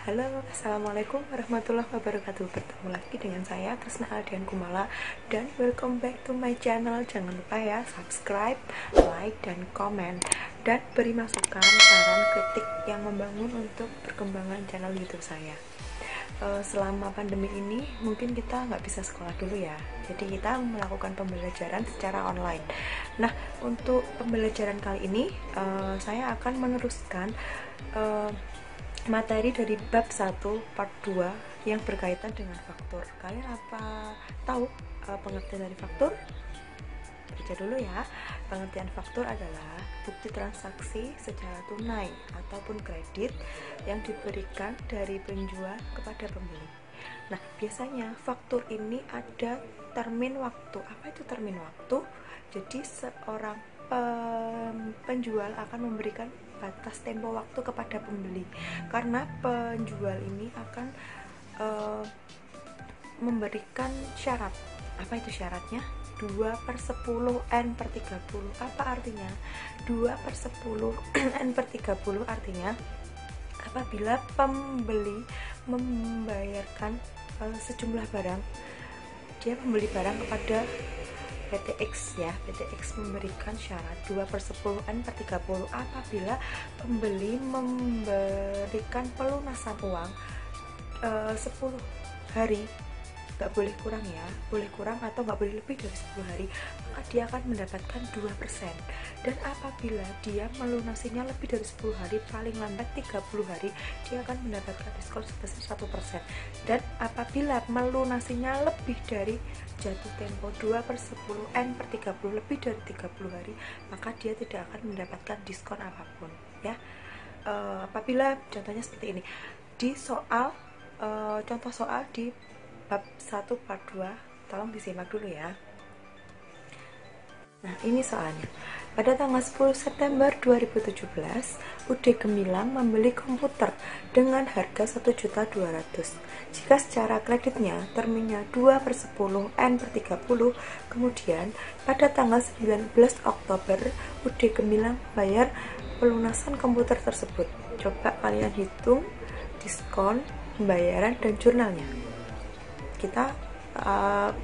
Halo, assalamualaikum warahmatullahi wabarakatuh. Bertemu lagi dengan saya Tresna Aldian Kumala dan welcome back to my channel. Jangan lupa ya subscribe, like, dan komen, dan beri masukan, saran, kritik yang membangun untuk perkembangan channel YouTube saya. Selama pandemi ini mungkin kita nggak bisa sekolah dulu ya, jadi kita melakukan pembelajaran secara online. Nah, untuk pembelajaran kali ini saya akan meneruskan materi dari bab 1 part 2 yang berkaitan dengan faktur. Kalian apa tahu pengertian dari faktur? Baca dulu ya. Pengertian faktur adalah bukti transaksi secara tunai ataupun kredit yang diberikan dari penjual kepada pembeli. Nah, biasanya faktur ini ada termin waktu. Apa itu termin waktu? Jadi seorang penjual akan memberikan batas tempo waktu kepada pembeli, karena penjual ini akan memberikan syarat. Apa itu syaratnya? 2/10 N/30. Apa artinya 2/10 N/30? Artinya apabila pembeli membayarkan sejumlah barang, dia membeli barang kepada PT X ya, PT X memberikan syarat 2/10 N/30 apabila pembeli memberikan pelunasan uang 10 hari, nggak boleh kurang ya, boleh kurang atau nggak boleh lebih dari 10 hari, maka dia akan mendapatkan 2%. Dan apabila dia melunasinya lebih dari 10 hari, paling lambat 30 hari, dia akan mendapatkan diskon sebesar 1%. Dan apabila melunasinya lebih dari jatuh tempo 2/10 N/30 lebih dari 30 hari, maka dia tidak akan mendapatkan diskon apapun ya. Apabila contohnya seperti ini di soal contoh soal di bab 1 part 2, tolong disimak dulu ya. Nah, ini soalnya. Pada tanggal 10 September 2017, UD Gemilang membeli komputer dengan harga 1.200.000. Jika secara kreditnya terminnya 2/10 N/30, kemudian pada tanggal 19 Oktober UD Gemilang bayar pelunasan komputer tersebut. Coba kalian hitung diskon, pembayaran, dan jurnalnya. Kita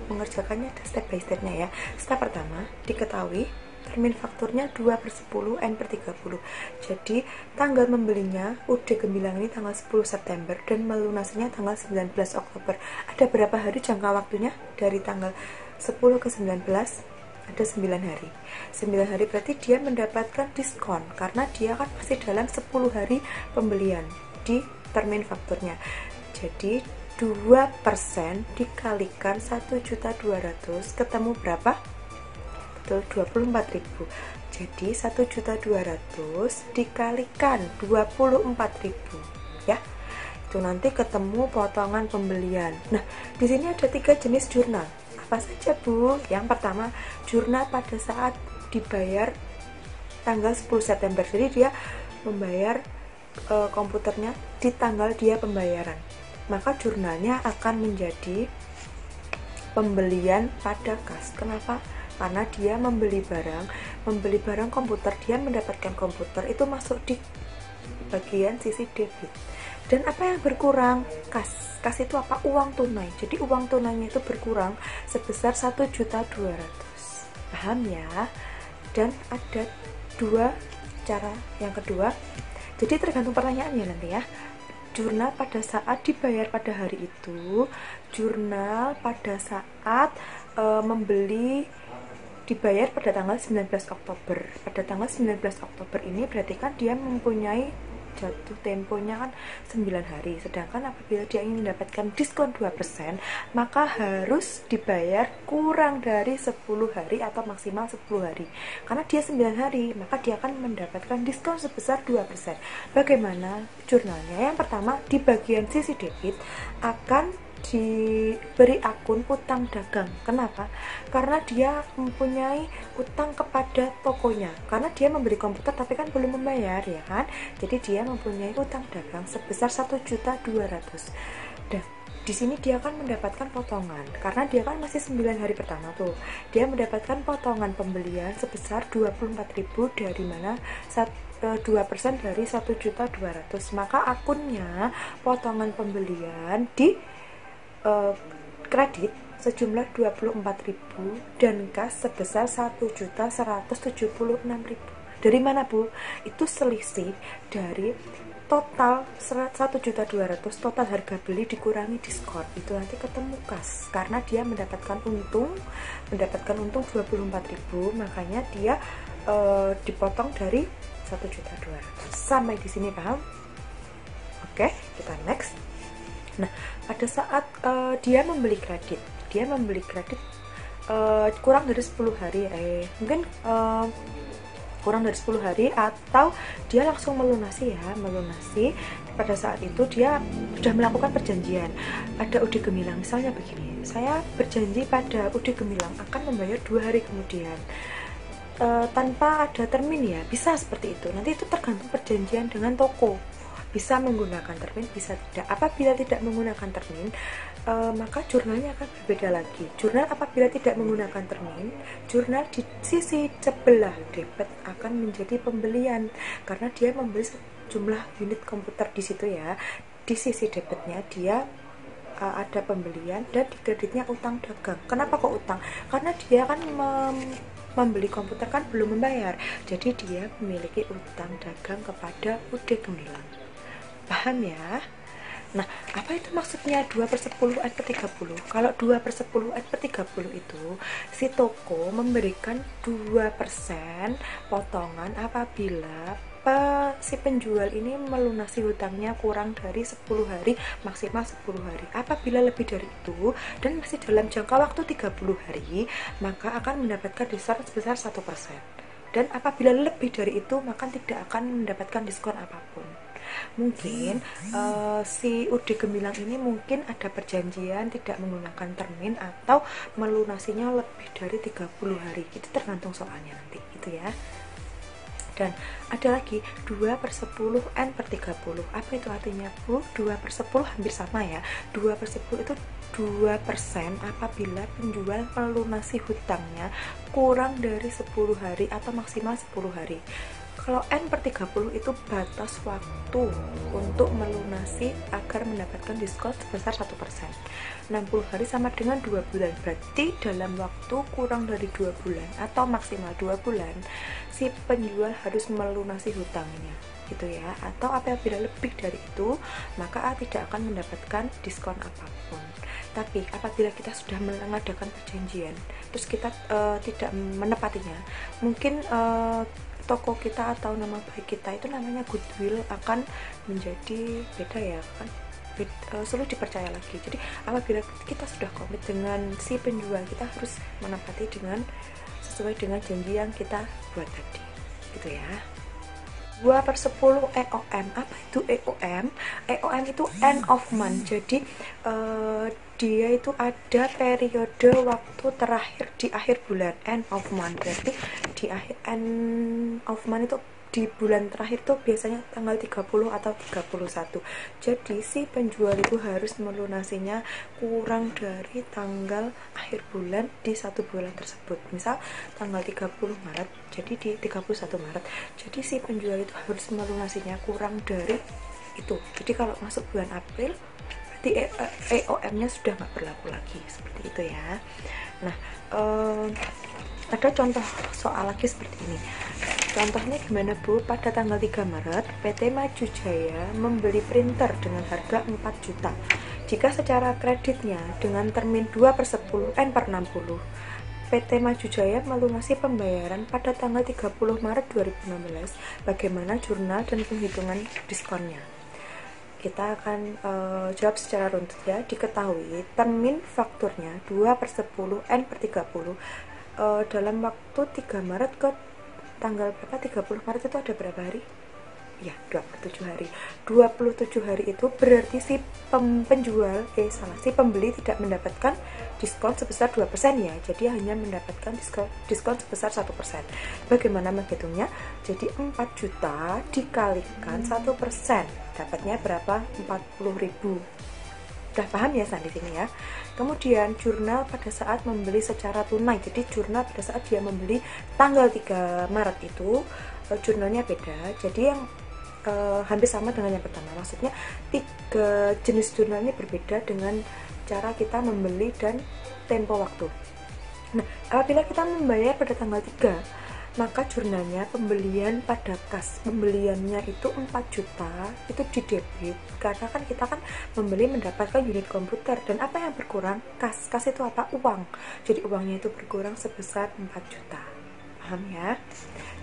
mengerjakannya step by stepnya ya. Step pertama, diketahui termin fakturnya 2/10 N/30. Jadi tanggal membelinya UD Gemilang ini tanggal 10 September dan melunasinya tanggal 19 Oktober. Ada berapa hari jangka waktunya? Dari tanggal 10 ke 19 ada 9 hari. 9 hari berarti dia mendapatkan diskon karena dia kan masih dalam 10 hari pembelian di termin fakturnya. Jadi 2% dikalikan 1.200.000 ketemu berapa? Betul, 24.000. Jadi 1.200.000 dikalikan 24.000 ya. Itu nanti ketemu potongan pembelian. Nah, di sini ada 3 jenis jurnal. Apa saja, Bu? Yang pertama, jurnal pada saat dibayar tanggal 10 September. Jadi dia membayar komputernya di tanggal dia pembayaran. Maka jurnalnya akan menjadi pembelian pada kas. Kenapa? Karena dia membeli barang komputer, dia mendapatkan komputer, itu masuk di bagian sisi debit. Dan apa yang berkurang? Kas. Kas itu apa? Uang tunai. Jadi uang tunainya itu berkurang sebesar 1.200.000. Paham ya? Dan ada 2 cara. Yang kedua, jadi tergantung pertanyaannya nanti ya. Jurnal pada saat dibayar pada hari itu, jurnal pada saat membeli dibayar pada tanggal 19 Oktober. Pada tanggal 19 Oktober ini berarti kan dia mempunyai jatuh temponya kan 9 hari. Sedangkan apabila dia ingin mendapatkan diskon 2%, maka harus dibayar kurang dari 10 hari atau maksimal 10 hari. Karena dia 9 hari, maka dia akan mendapatkan diskon sebesar 2%. Bagaimana jurnalnya? Yang pertama, di bagian sisi debit akan diberi akun utang dagang. Kenapa? Karena dia mempunyai utang kepada tokonya. Karena dia memberi komputer tapi kan belum membayar ya kan. Jadi dia mempunyai utang dagang sebesar 1.200.000. Dan di sini dia akan mendapatkan potongan karena dia kan masih 9 hari pertama tuh. Dia mendapatkan potongan pembelian sebesar 24.000 dari mana 2% dari 1.200.000, maka akunnya potongan pembelian di kredit sejumlah 24.000 dan kas sebesar 1.176.000. Dari mana, Bu? Itu selisih dari total 1.200.000, total harga beli dikurangi diskon, itu nanti ketemu kas, karena dia mendapatkan untung 24.000, makanya dia dipotong dari 1.200.000. Sampai di sini paham? Oke, kita next. Nah, pada saat dia membeli kredit kurang dari 10 hari, mungkin kurang dari 10 hari, atau dia langsung melunasi pada saat itu dia sudah melakukan perjanjian pada UD Gemilang. Misalnya begini, saya berjanji pada UD Gemilang akan membayar 2 hari kemudian, tanpa ada termin ya, bisa seperti itu. Nanti itu tergantung perjanjian dengan toko, bisa menggunakan termin, bisa tidak. Apabila tidak menggunakan termin, maka jurnalnya akan berbeda lagi. Jurnal apabila tidak menggunakan termin, jurnal di sisi sebelah debit akan menjadi pembelian, karena dia membeli jumlah unit komputer di situ ya. Di sisi debitnya dia ada pembelian, dan di kreditnya utang dagang. Kenapa kok utang? Karena dia kan membeli komputer kan belum membayar, jadi dia memiliki utang dagang kepada UD Gemilang. Paham ya? Nah, apa itu maksudnya 2/10/30? Kalau 2/10/30 itu si toko memberikan 2% potongan apabila si penjual ini melunasi hutangnya kurang dari 10 hari, maksimal 10 hari. Apabila lebih dari itu dan masih dalam jangka waktu 30 hari, maka akan mendapatkan diskon sebesar 1%. Dan apabila lebih dari itu, maka tidak akan mendapatkan diskon apapun. Mungkin si UD Gemilang ini mungkin ada perjanjian tidak menggunakan termin atau melunasinya lebih dari 30 hari. Itu tergantung soalnya nanti, gitu ya. Dan ada lagi 2/10/30. Apa itu artinya, Bu? 2/10 hampir sama ya. 2/10 itu 2% apabila penjual melunasi hutangnya kurang dari 10 hari atau maksimal 10 hari. Kalau N/30 itu batas waktu untuk melunasi agar mendapatkan diskon sebesar 1%. 60 hari sama dengan 2 bulan. Berarti dalam waktu kurang dari 2 bulan atau maksimal 2 bulan, si penjual harus melunasi hutangnya, gitu ya. Atau apabila lebih dari itu, maka tidak akan mendapatkan diskon apapun. Tapi apabila kita sudah mengadakan perjanjian, terus kita tidak menepatinya, mungkin toko kita atau nama baik kita itu namanya goodwill akan menjadi beda ya, kan sulit dipercaya lagi. Jadi apabila kita sudah komit dengan si penjual, kita harus menepati dengan sesuai dengan janji yang kita buat tadi, gitu ya. 2/10 EOM. Apa itu EOM? EOM itu end of month. Jadi dia itu ada periode waktu terakhir di akhir bulan, end of month. Berarti di akhir end of month itu di bulan terakhir tuh biasanya tanggal 30 atau 31. Jadi si penjual itu harus melunasinya kurang dari tanggal akhir bulan di satu bulan tersebut. Misal tanggal 30 Maret, jadi di 31 Maret. Jadi si penjual itu harus melunasinya kurang dari itu. Jadi kalau masuk bulan April, berarti EOM-nya sudah nggak berlaku lagi, seperti itu ya. Nah, ada contoh soal lagi seperti ini. Contohnya gimana, Bu? Pada tanggal 3 Maret, PT Maju Jaya membeli printer dengan harga 4 juta. Jika secara kreditnya dengan termin 2/10 N/60, PT Maju Jaya melunasi pembayaran pada tanggal 30 Maret 2016. Bagaimana jurnal dan penghitungan diskonnya? Kita akan jawab secara runtut ya. Diketahui termin fakturnya 2/10 N/30 dalam waktu 3 Maret ke tanggal berapa? 30 Maret itu ada berapa hari? Ya, 27 hari. 27 hari itu berarti si si pembeli tidak mendapatkan diskon sebesar 2% ya. Jadi hanya mendapatkan diskon sebesar 1%. Bagaimana menghitungnya? Jadi 4 juta dikalikan 1%. Dapatnya berapa? 40.000. Udah paham ya sampai sini ya. Kemudian jurnal pada saat membeli secara tunai. Jadi jurnal pada saat dia membeli tanggal 3 Maret itu jurnalnya beda. Jadi yang hampir sama dengan yang pertama, maksudnya 3 jenis jurnal ini berbeda dengan cara kita membeli dan tempo waktu. Nah, apabila kita membayar pada tanggal 3, maka jurnalnya pembelian pada kas, pembeliannya itu 4 juta, itu di debit, karena kan kita kan membeli mendapatkan unit komputer, dan apa yang berkurang? Kas itu apa? Uang. Jadi uangnya itu berkurang sebesar 4 juta. Paham ya?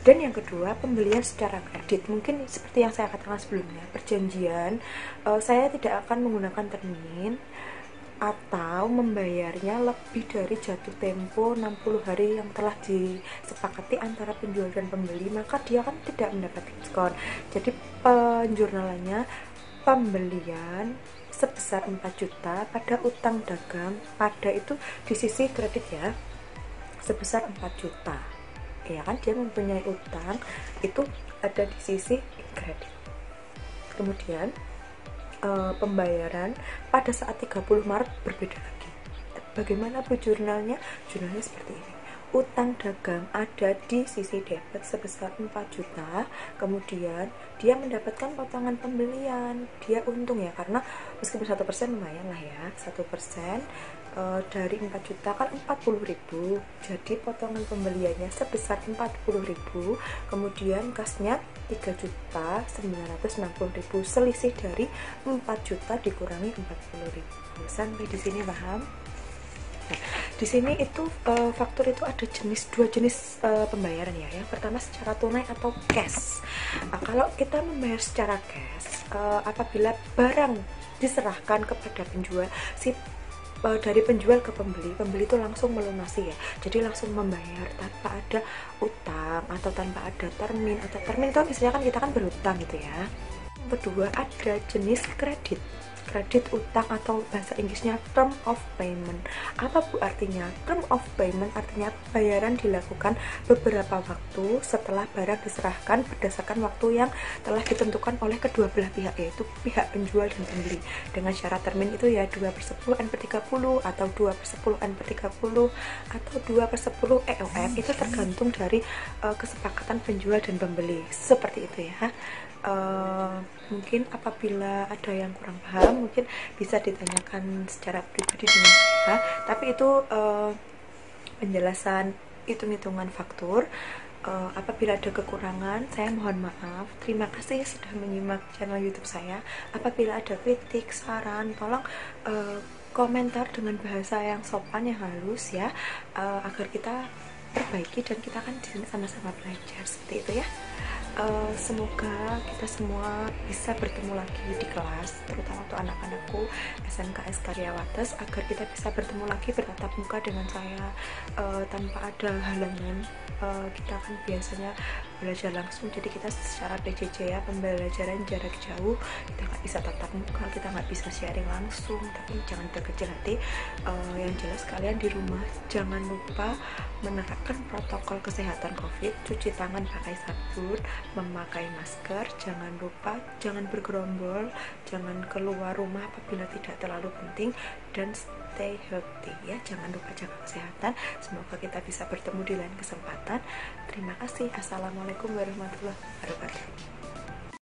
Dan yang kedua, pembelian secara kredit. Mungkin seperti yang saya katakan sebelumnya, perjanjian, saya tidak akan menggunakan termin atau membayarnya lebih dari jatuh tempo 60 hari yang telah disepakati antara penjual dan pembeli, maka dia kan tidak mendapatkan diskon. Jadi penjurnalannya pembelian sebesar 4 juta pada utang dagang, pada itu di sisi kredit ya, sebesar 4 juta. Ya kan, dia mempunyai utang itu ada di sisi kredit. Kemudian pembayaran pada saat 30 Maret berbeda lagi. Bagaimana bu jurnalnya? Jurnalnya seperti ini. Utang dagang ada di sisi debit sebesar 4 juta, kemudian dia mendapatkan potongan pembelian, dia untung ya, karena meskipun 1% lumayan lah ya, 1% dari 4 juta kan 40.000, jadi potongan pembeliannya sebesar 40.000, kemudian kasnya 3.960.000, selisih dari 4 juta dikurangi 40.000. Sampai di sini paham? Nah, di sini itu faktur itu ada dua jenis pembayaran ya. Yang pertama secara tunai atau cash. Kalau kita membayar secara cash, apabila barang diserahkan kepada penjual, dari penjual ke pembeli itu langsung melunasi ya, jadi langsung membayar tanpa ada utang atau tanpa ada termin, atau termin itu misalnya kan kita kan berutang gitu ya. Yang kedua ada jenis kredit utang atau bahasa Inggrisnya term of payment. Apa bu artinya? Term of payment artinya bayaran dilakukan beberapa waktu setelah barang diserahkan berdasarkan waktu yang telah ditentukan oleh kedua belah pihak, yaitu pihak penjual dan pembeli, dengan syarat termin itu ya 2/10/30 atau 2/10/30 atau 2/10 EOM, itu tergantung dari kesepakatan penjual dan pembeli, seperti itu ya. Mungkin apabila ada yang kurang paham mungkin bisa ditanyakan secara pribadi dengan saya, tapi itu penjelasan hitung-hitungan faktur. Apabila ada kekurangan saya mohon maaf. Terima kasih sudah menyimak channel YouTube saya. Apabila ada kritik, saran, tolong komentar dengan bahasa yang sopan, yang halus ya, agar kita perbaiki dan kita kan di sini sama-sama belajar, seperti itu ya. Semoga kita semua bisa bertemu lagi di kelas, terutama untuk anak-anakku SMKS Karyawates, agar kita bisa bertemu lagi bertatap muka dengan saya tanpa ada halangan. Kita kan biasanya belajar langsung, jadi kita secara PJJ ya, pembelajaran jarak jauh, kita nggak bisa tatap muka, kita nggak bisa sharing langsung, tapi jangan terkecil hati. Yang jelas kalian di rumah jangan lupa menerapkan protokol kesehatan COVID, cuci tangan pakai sabun, memakai masker, jangan lupa, jangan bergerombol, jangan keluar rumah apabila tidak terlalu penting, dan stay healthy ya, jangan lupa jaga kesehatan. Semoga kita bisa bertemu di lain kesempatan. Terima kasih. Assalamualaikum warahmatullahi wabarakatuh.